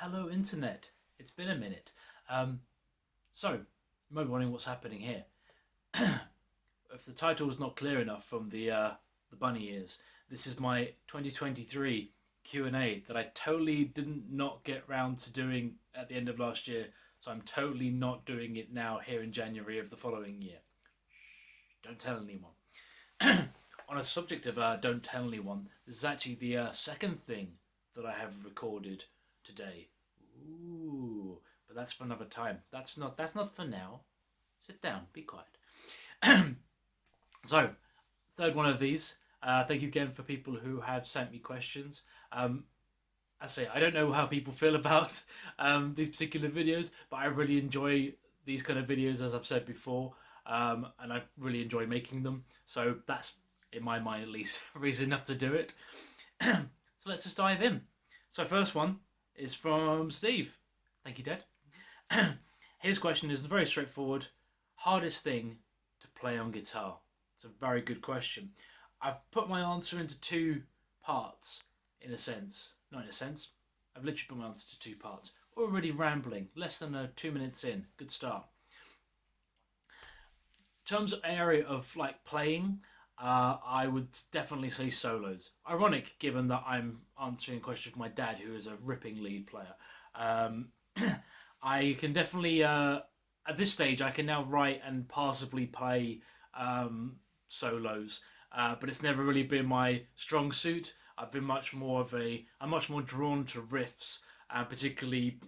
Hello, Internet. It's been a minute. So, you might be wondering what's happening here. If the title was not clear enough from the bunny ears, this is my 2023 Q&A that I totally didn't not get round to doing at the end of last year. So I'm totally not doing it now here in January of the following year. Shh, don't tell anyone. On a subject of don't tell anyone, this is actually the second thing that I have recorded today. Ooh, but that's for another time. That's not for now. Sit down, be quiet. So, third one of these. Thank you again for people who have sent me questions. I say I don't know how people feel about these particular videos, but I really enjoy these kind of videos, as I've said before, and I really enjoy making them. So that's, in my mind at least, reason enough to do it. So let's just dive in. So first one is from Steve. Thank you, Dad. His question is very straightforward. Hardest thing to play on guitar? It's a very good question. I've put my answer into two parts, in a sense. Not in a sense. I've literally put my answer to two parts. Already rambling. Less than 2 minutes in. Good start. In terms of area of like playing, I would definitely say solos. Ironic, given that I'm answering a question for my dad, who is a ripping lead player. Um, I can definitely, at this stage, I can now write and passably play solos, but it's never really been my strong suit. I've been I'm much more drawn to riffs, and particularly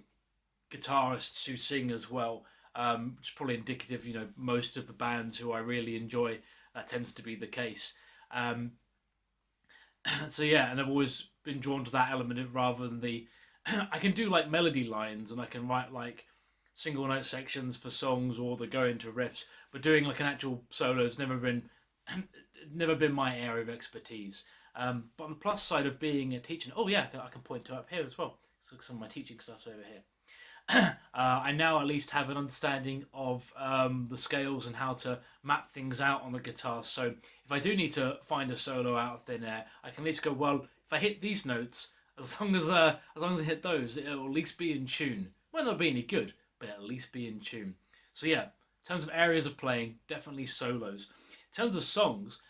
guitarists who sing as well, which is probably indicative, most of the bands who I really enjoy, that tends to be the case. Um, so yeah, and I've always been drawn to that element rather than the. I can do like melody lines and I can write like single note sections for songs or the go into riffs, but doing like an actual solo has never been my area of expertise. But on the plus side of being a teacher, oh yeah, I can point to up here as well. So some of my teaching stuff's over here. I now at least have an understanding of the scales and how to map things out on the guitar. So if I do need to find a solo out of thin air, I can at least go, well, if I hit these notes, as long as I hit those, it'll at least be in tune. Might not be any good, but at least be in tune. So yeah, in terms of areas of playing, definitely solos. In terms of songs,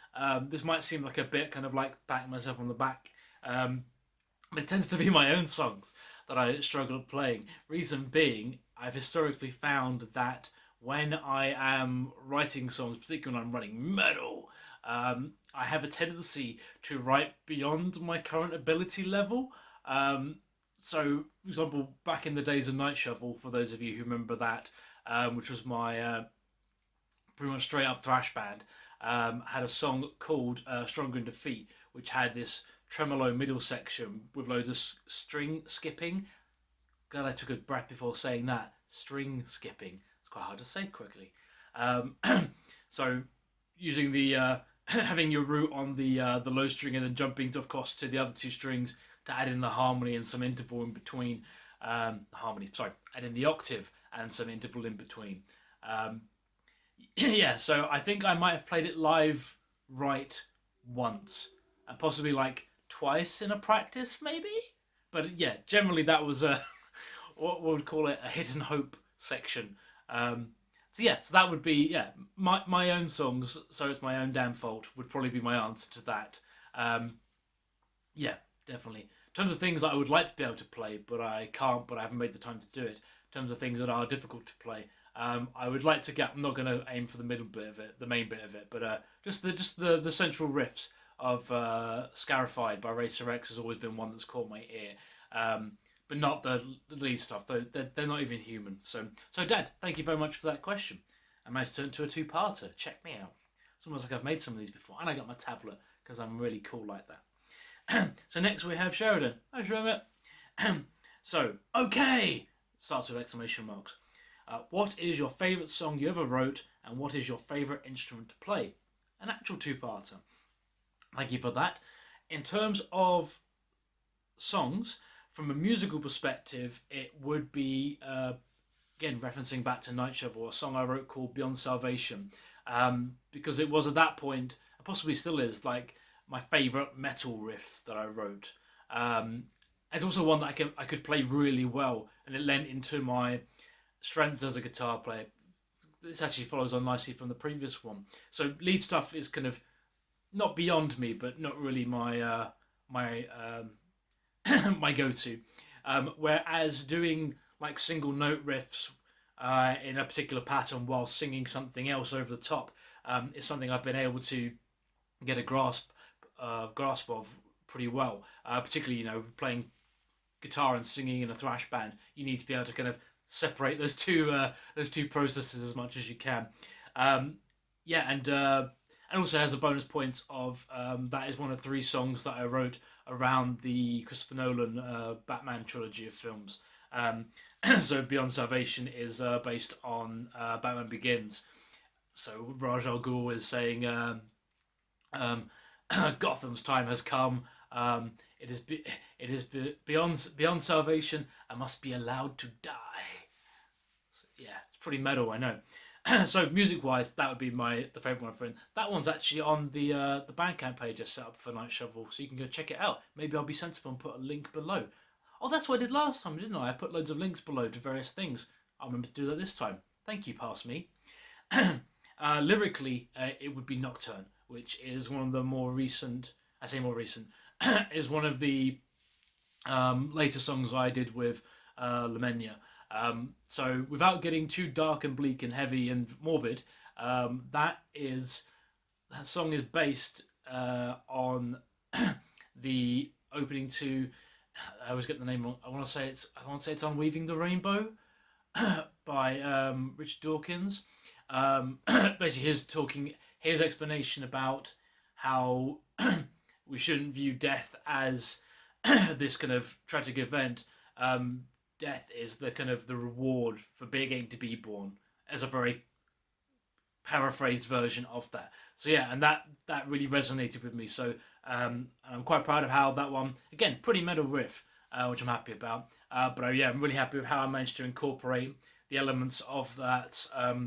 this might seem like a bit kind of like patting myself on the back, but it tends to be my own songs that I struggle at playing. Reason being, I've historically found that when I am writing songs, particularly when I'm writing metal, I have a tendency to write beyond my current ability level. So, for example, back in the days of Nightshovel, for those of you who remember that, which was my pretty much straight up thrash band, had a song called Stronger in Defeat, which had this tremolo middle section with loads of string skipping. Glad I took a breath before saying that. String skipping. It's quite hard to say quickly. Um, so using the having your root on the low string and then jumping, of course, to the other two strings to add in the harmony and some interval in between. Add in the octave and some interval in between. Yeah, so I think I might have played it live right once and possibly like twice in a practice, maybe. But yeah, generally that was a what we would call it a hit and hope section. So that would be my own songs. So it's my own damn fault would probably be my answer to that. Yeah, definitely. In terms of things that I would like to be able to play, but I can't, but I haven't made the time to do it. In terms of things that are difficult to play, I would like to get. I'm not going to aim for the middle bit of it, the main bit of it, but just the central riffs of Scarified by Racer X has always been one that's caught my ear. But not the lead stuff. They're not even human. So Dad, thank you very much for that question. I managed to turn it into a two-parter. Check me out. It's almost like I've made some of these before, and I got my tablet because I'm really cool like that. So next we have Sheridan. Hi Sheridan. So okay, starts with exclamation marks. What is your favourite song you ever wrote, and what is your favourite instrument to play? An actual two-parter. Thank you for that. In terms of songs, from a musical perspective, it would be, again, referencing back to Nightshovel, a song I wrote called Beyond Salvation, because it was at that point, and possibly still is, like my favourite metal riff that I wrote. It's also one that I could play really well, and it lent into my strengths as a guitar player. This actually follows on nicely from the previous one. So lead stuff is kind of not beyond me, but not really my my go-to. Whereas doing like single note riffs in a particular pattern while singing something else over the top is something I've been able to get a grasp of pretty well. Particularly, playing guitar and singing in a thrash band, you need to be able to kind of separate those two processes as much as you can. Um, yeah, and also has a bonus point of that is one of three songs that I wrote around the Christopher Nolan Batman trilogy of films. Um, so Beyond Salvation is based on Batman Begins. So Raj Al Ghul is saying um, Gotham's time has come. It is beyond salvation. I must be allowed to die. So, yeah, it's pretty metal, I know. So music-wise, that would be the favorite one for him. That one's actually on the Bandcamp page I set up for Nightshovel, so you can go check it out. Maybe I'll be sensible and put a link below. Oh, that's what I did last time, didn't I? I put loads of links below to various things. I'll remember to do that this time. Thank you, past me. Lyrically, it would be Nocturne, which is one of the more recent. I say more recent. Is one of the later songs I did with Menhir. So without getting too dark and bleak and heavy and morbid, that song is based on the opening to. I always get the name wrong. I want to say it's "Unweaving the Rainbow" by Richard Dawkins. Basically, his explanation about how we shouldn't view death as this kind of tragic event. Death is the kind of the reward for being to be born, as a very paraphrased version of that. So yeah, and that really resonated with me. So I'm quite proud of how that one, again, pretty metal riff, which I'm happy about. But yeah, I'm really happy with how I managed to incorporate the elements of that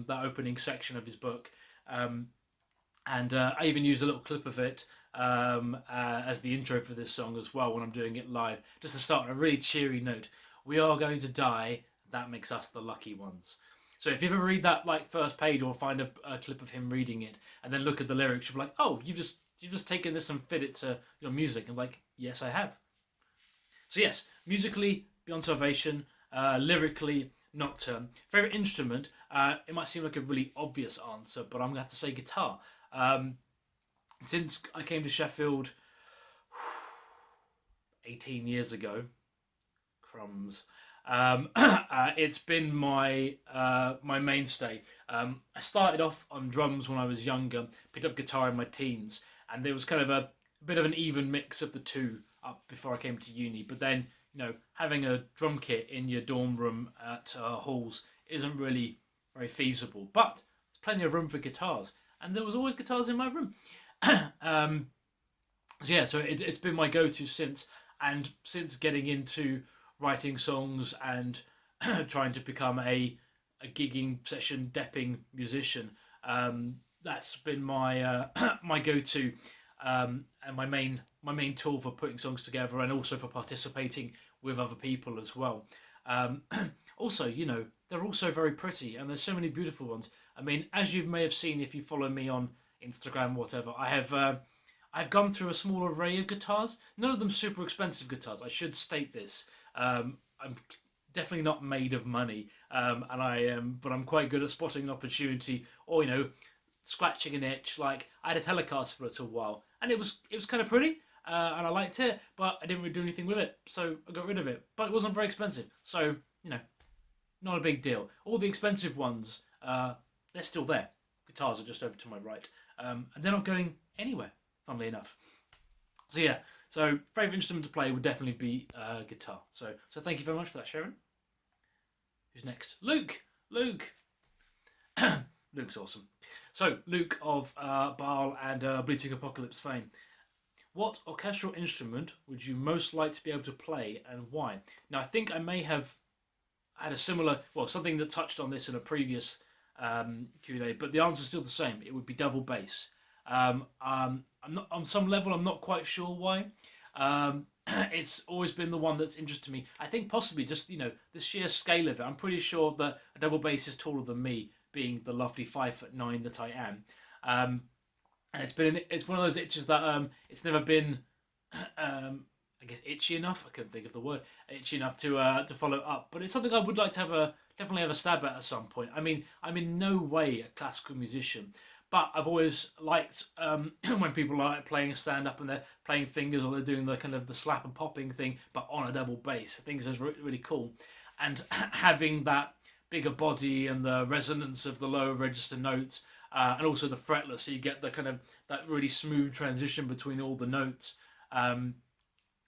opening section of his book. And I even used a little clip of it as the intro for this song as well when I'm doing it live, just to start on a really cheery note. We are going to die. That makes us the lucky ones. So if you ever read that first page or find a clip of him reading it and then look at the lyrics, you'll be like, oh, you've just taken this and fit it to your music. And like, yes, I have. So yes, musically, Beyond Salvation. Lyrically, Nocturne. Favorite instrument? It might seem like a really obvious answer, but I'm going to have to say guitar. Since I came to Sheffield 18 years ago, crumbs, it's been my mainstay. I started off on drums when I was younger, picked up guitar in my teens, and there was kind of a bit of an even mix of the two up before I came to uni. But then, having a drum kit in your dorm room at halls isn't really very feasible. But there's plenty of room for guitars, and there was always guitars in my room. So it's been my go-to since getting into writing songs and trying to become a gigging session depping musician. That's been my my go-to and my main tool for putting songs together, and also for participating with other people as well. Also, they're also very pretty, and there's so many beautiful ones. I mean, as you may have seen if you follow me on Instagram, whatever, I've gone through a small array of guitars. None of them super expensive guitars. I should state this. I'm definitely not made of money, but I'm quite good at spotting an opportunity, or scratching an itch. Like, I had a Telecaster for a little while, and it was kind of pretty, and I liked it, but I didn't really do anything with it, so I got rid of it. But it wasn't very expensive, so not a big deal. All the expensive ones, they're still there. Guitars are just over to my right, and they're not going anywhere, funnily enough. So yeah, favourite instrument to play would definitely be guitar. So thank you very much for that, Sharon. Who's next? Luke. Luke's awesome. So Luke of Baal and Bleating Apocalypse fame. What orchestral instrument would you most like to be able to play, and why? Now, I think I may have had a similar, something that touched on this in a previous Q&A, but the answer's still the same. It would be double bass. I'm not, on some level, I'm not quite sure why. it's always been the one that's interested me. I think possibly just the sheer scale of it. I'm pretty sure that a double bass is taller than me, being the lovely 5'9" that I am. And it's one of those itches that it's never been I guess itchy enough. I couldn't think of the word itchy enough to follow up. But it's something I would like to definitely have a stab at some point. I mean, I'm in no way a classical musician, but I've always liked when people are playing a stand up and they're playing fingers or they're doing the kind of the slap and popping thing, but on a double bass. I think it's really cool, and having that bigger body and the resonance of the lower register notes. And also the fretless, so you get the kind of that really smooth transition between all the notes.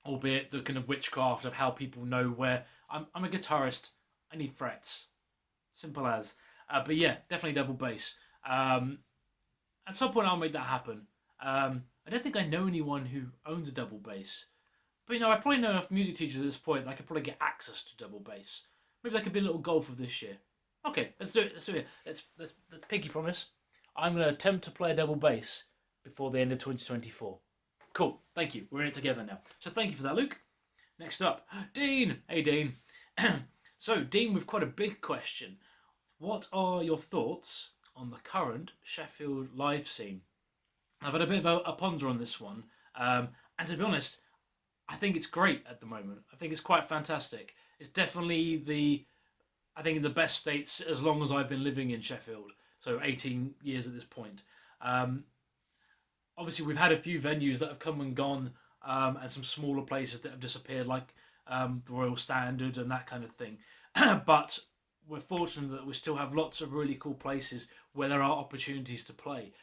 Albeit the kind of witchcraft of how people know where I'm a guitarist. I need frets, simple as. But yeah, definitely double bass. At some point, I'll make that happen. I don't think I know anyone who owns a double bass, but I probably know enough music teachers at this point that I could probably get access to double bass. Maybe that could be a little goal for this year. Okay, let's do it. Let's do it. Let's pinky promise. I'm going to attempt to play a double bass before the end of 2024. Cool, thank you. We're in it together now. So thank you for that, Luke. Next up, Dean. Hey, Dean. So, Dean, with quite a big question. What are your thoughts on the current Sheffield live scene? I've had a bit of a ponder on this one. And to be honest, I think it's great at the moment. I think it's quite fantastic. It's definitely I think in the best states as long as I've been living in Sheffield. So 18 years at this point. Obviously, we've had a few venues that have come and gone, and some smaller places that have disappeared, like the Royal Standard and that kind of thing. But we're fortunate that we still have lots of really cool places where there are opportunities to play,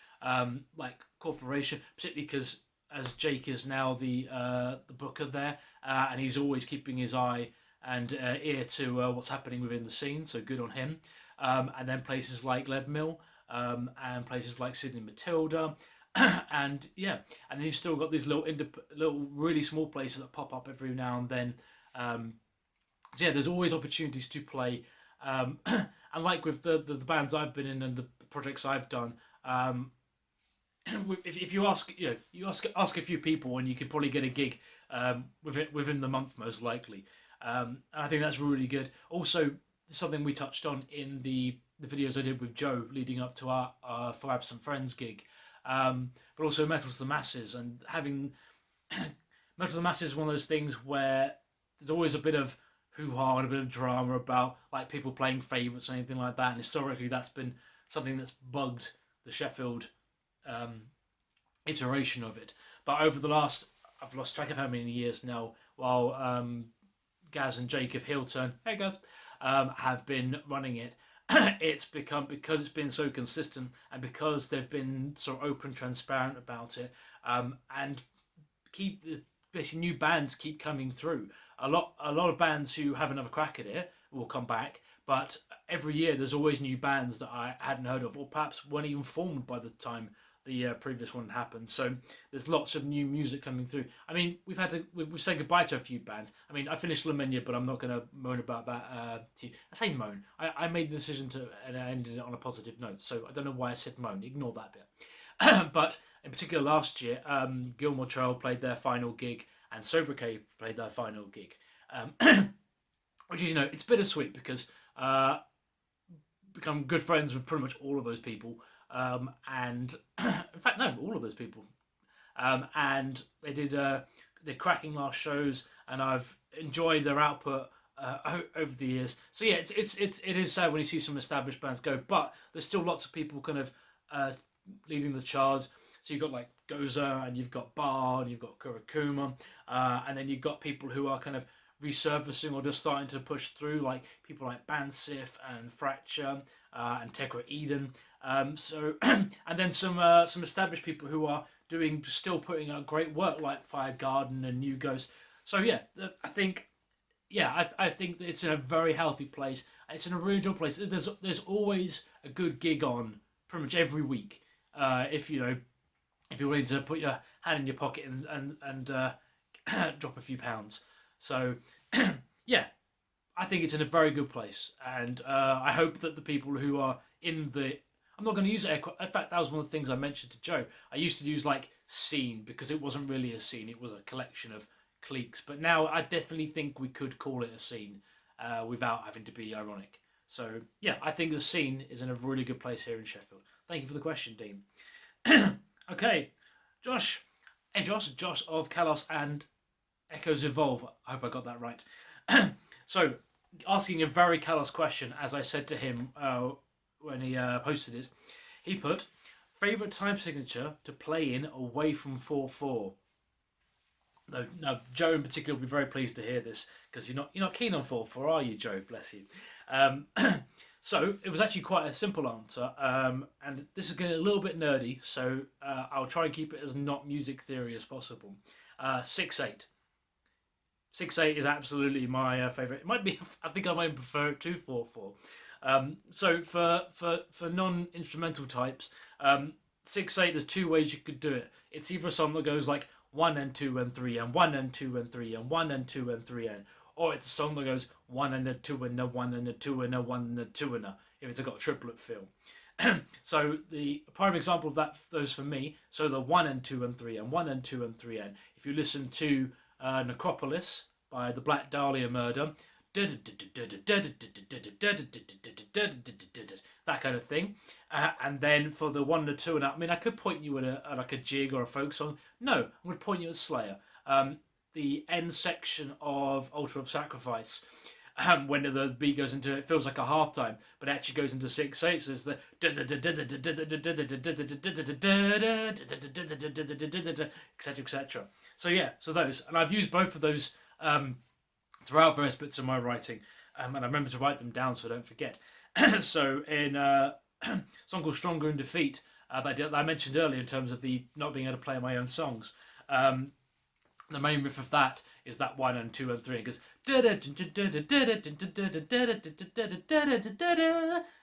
like Corporation, particularly because as Jake is now the booker there, and he's always keeping his eye and ear to what's happening within the scene. So good on him. And then places like Leadmill, and places like Sydney Matilda. And yeah, and then you've still got these little really small places that pop up every now and then. So yeah, there's always opportunities to play. And like with the bands I've been in and the projects I've done, if you ask ask a few people, and you can probably get a gig within the month most likely. And I think that's really good. Also, something we touched on in the videos I did with Joe leading up to our For Absent Friends gig. But also Metal to the Masses, and having Metal to the Masses is one of those things where there's always a bit of hoo-ha and a bit of drama about like people playing favourites or anything like that, and historically that's been something that's bugged the Sheffield iteration of it. But over the last, I've lost track of how many years now, while Gaz and Jake of Heel Turn, hey Gaz, have been running it, it's become, because it's been so consistent and because they've been so open, transparent about it, and basically new bands keep coming through. A lot of bands who have another crack at it will come back, but every year there's always new bands that I hadn't heard of, or perhaps weren't even formed by the time the previous one happened. So there's lots of new music coming through. I mean, we've said goodbye to a few bands. I mean, I finished Menhir, but I'm not going to moan about that to you. I say moan. I made the decision to, and I ended it on a positive note. So I don't know why I said moan. Ignore that bit. But in particular, last year, Gilmore Trail played their final gig, and Sobriquet played their final gig. Which is, it's bittersweet because become good friends with pretty much all of those people. And in fact, no, all of those people. And they did cracking last shows, and I've enjoyed their output over the years. So yeah, it is sad when you see some established bands go, but there's still lots of people kind of leading the charge. So you've got like Goza, and you've got Bar, and you've got Kurokuma, and then you've got people who are kind of resurfacing or just starting to push through, like people like Bansif and Fracture and Tegra Eden. So and then some established people who are still putting out great work, like Fire Garden and New Ghost. So yeah, I think that it's in a very healthy place. It's in a really good place. There's always a good gig on pretty much every week. If you're willing to put your hand in your pocket and drop a few pounds. So yeah, I think it's in a very good place, and I hope that the people who are in the, I'm not going to use it. In fact, that was one of the things I mentioned to Joe. I used to use like scene because it wasn't really a scene; it was a collection of cliques. But now I definitely think we could call it a scene without having to be ironic. So yeah, I think the scene is in a really good place here in Sheffield. Thank you for the question, Dean. Okay, Josh. Hey, Josh of Kalos and Echoes Evolve. I hope I got that right. So, asking a very Kalos question, as I said to him when he posted it, he put, favourite time signature to play in away from 4/4. Now, Joe in particular will be very pleased to hear this because you're not keen on 4/4, are you, Joe? Bless you. Um, so it was actually quite a simple answer, and this is getting a little bit nerdy, so I'll try and keep it as not music theory as possible. 6/8. 6/8 is absolutely my favourite. It might be. I think I might prefer it to 4/4. So for non-instrumental types, 6/8. There's two ways you could do it. It's either a song that goes like 1 and 2 and 3 and 1 and 2 and 3 and 1 and 2 and 3 and, or it's a song that goes 1 and a 2 and a 1 and a 2 and a 1 and a 2 and a, if it's got a triplet feel. So the prime example of that, those for me, so the 1 and 2 and 3 and 1 and 2 and 3 and, if you listen to Necropolis by the Black Dahlia Murder, that kind of thing, and then for the 1 and the 2 and I mean, I could point you at like a jig or a folk song. No, I'm going to point you at Slayer. The end section of Altar of Sacrifice, when the beat goes into, it feels like a halftime, but it actually goes into 6/8. So it's the etc. etc. So yeah, so those, and I've used both of those throughout various bits of my writing, and I remember to write them down so I don't forget. So in a song called Stronger in Defeat, that I mentioned earlier in terms of the not being able to play my own songs, the main riff of that is that 1 and 2 and 3. It goes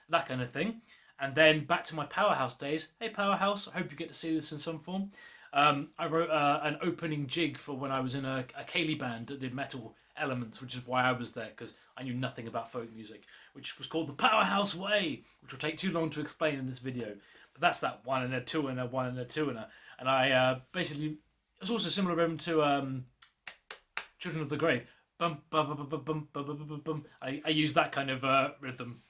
that kind of thing. And then back to my Powerhouse days. Hey Powerhouse, I hope you get to see this in some form. I wrote an opening jig for when I was in a Cayley band that did metal elements, which is why I was there, because I knew nothing about folk music, which was called the Powerhouse Way, which will take too long to explain in this video. But that's that 1 and a 2 and a 1 and a 2 and a, and I basically, it's also similar rhythm to Children of the Grave. Bum, bum, bum, bum, bum, bum, bum, bum, bum. I use that kind of rhythm.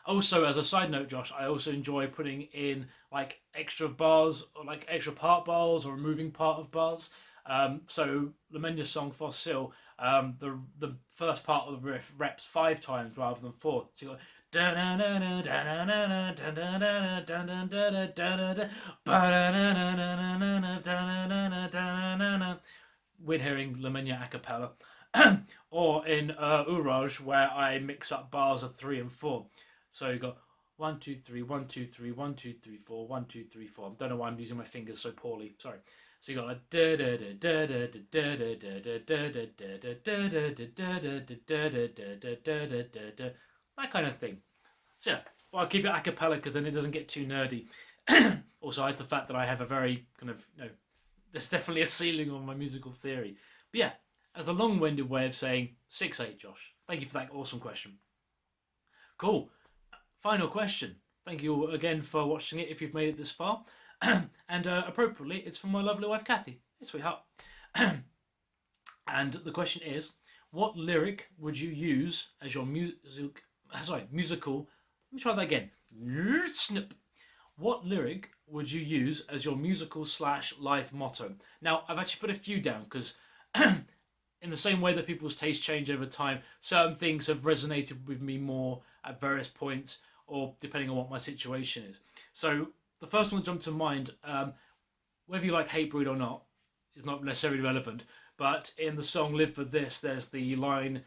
Also, as a side note, Josh, I also enjoy putting in like extra bars or like extra part bars or removing part of bars. So the Menhir song Fossil, the first part of the riff reps 5 times rather than 4. So you got weird hearing Lamenia a cappella. Or in Uraj, where I mix up bars of 3 and 4. So you got 1 2 3 1 2 3 1 2 3 4 1 2 3 4. I don't know why I'm using my fingers so poorly. Sorry. So you got like that kind of thing. So yeah, well, I'll keep it a cappella because then it doesn't get too nerdy. Also, it's the fact that I have a very kind of, there's definitely a ceiling on my musical theory. But yeah, as a long-winded way of saying 6/8, Josh. Thank you for that awesome question. Cool. Final question. Thank you again for watching it if you've made it this far. And appropriately, it's from my lovely wife, Kathy. Hey, sweetheart. And the question is, what lyric would you use as your musical... Let me try that again. Snip. What lyric would you use as your musical/life motto? Now, I've actually put a few down because in the same way that people's tastes change over time, certain things have resonated with me more at various points or depending on what my situation is. So the first one that jumped to mind, whether you like Hatebreed or not, is not necessarily relevant, but in the song Live for This, there's the line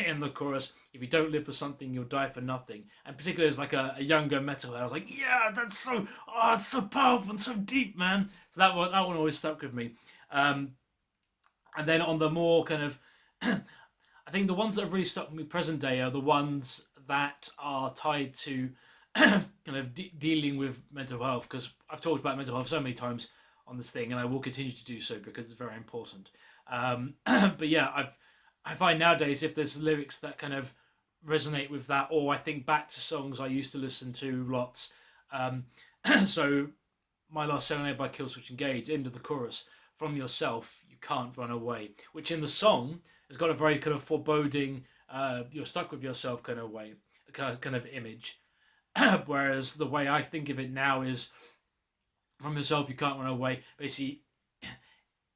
in the chorus, if you don't live for something, you'll die for nothing. And particularly as like a younger metalhead, I was like, yeah, that's so, it's so powerful and so deep, man. So that one always stuck with me. And then on the more kind of, I think the ones that have really stuck with me present day are the ones that are tied to kind of dealing with mental health, because I've talked about mental health so many times on this thing, and I will continue to do so because it's very important. But yeah, I find nowadays if there's lyrics that kind of resonate with that, or I think back to songs I used to listen to lots. So My Last Serenade by Killswitch Engage, end of the chorus, from yourself, you can't run away, which in the song has got a very kind of foreboding, you're stuck with yourself kind of way, kind of image. Whereas the way I think of it now is, from yourself you can't run away. Basically,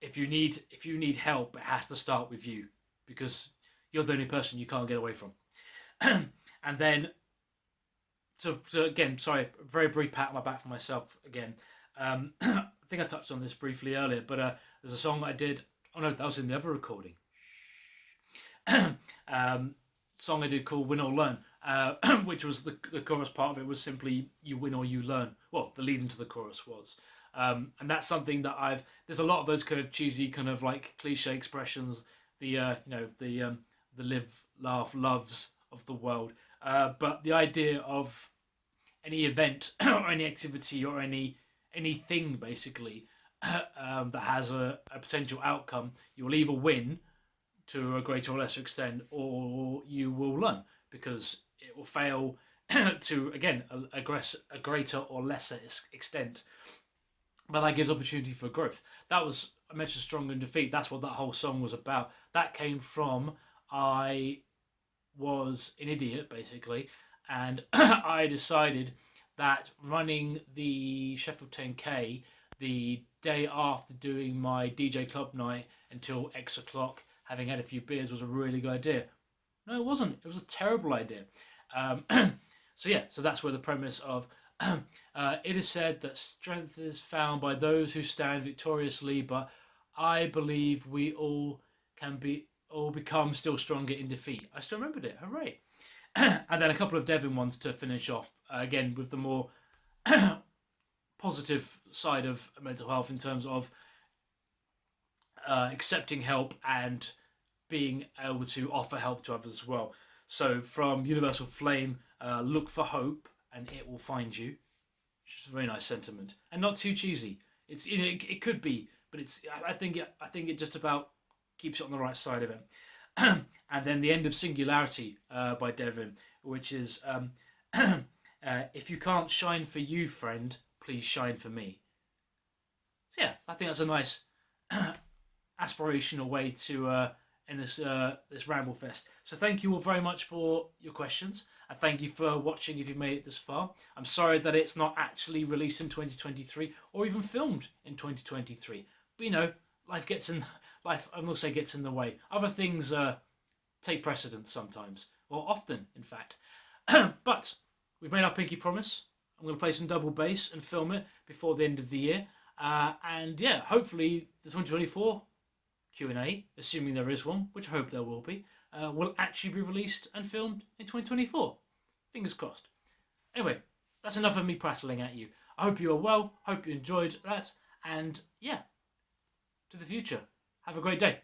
if you need help, it has to start with you, because you're the only person you can't get away from. And then, so again, sorry, very brief pat on my back for myself again. I think I touched on this briefly earlier, but there's a song I did. Oh no, that was in the other recording. Song I did called "Win or Learn," which was the chorus part of it was simply "You win or you learn." Well, the lead into the chorus was, and that's something that there's a lot of those kind of cheesy, kind of like cliche expressions. The the live, laugh, loves of the world. But the idea of any event or any activity or anything basically that has a potential outcome, you will either win to a greater or lesser extent, or you will learn, because it will fail to, again, a greater or lesser extent. But that gives opportunity for growth. That was, I mentioned Stronger in Defeat. That's what that whole song was about. That came from, I was an idiot, basically, and I decided that running the Sheffield 10K the day after doing my DJ club night until X o'clock, having had a few beers, was a really good idea. No, it wasn't. It was a terrible idea. So that's where the premise of it is said that strength is found by those who stand victoriously, but I believe we all become still stronger in defeat. I still remembered it. Hooray! And then a couple of Devon ones to finish off, again with the more positive side of mental health in terms of accepting help and being able to offer help to others as well. So from Universal Flame, look for hope and it will find you. Which is a very nice sentiment and not too cheesy. It's it could be, but I think it just about keeps it on the right side of it. And then the end of Singularity by Devon, which is if you can't shine for you, friend, please shine for me. So yeah, I think that's a nice aspirational way to end this Ramble Fest. So thank you all very much for your questions, and thank you for watching if you've made it this far. I'm sorry that it's not actually released in 2023 or even filmed in 2023, but life gets in the way. Other things take precedence sometimes, or often, in fact. But we've made our pinky promise. I'm going to play some double bass and film it before the end of the year. And yeah, hopefully the 2024 Q&A, assuming there is one, which I hope there will be, will actually be released and filmed in 2024. Fingers crossed. Anyway, that's enough of me prattling at you. I hope you are well, hope you enjoyed that, and yeah, to the future. Have a great day.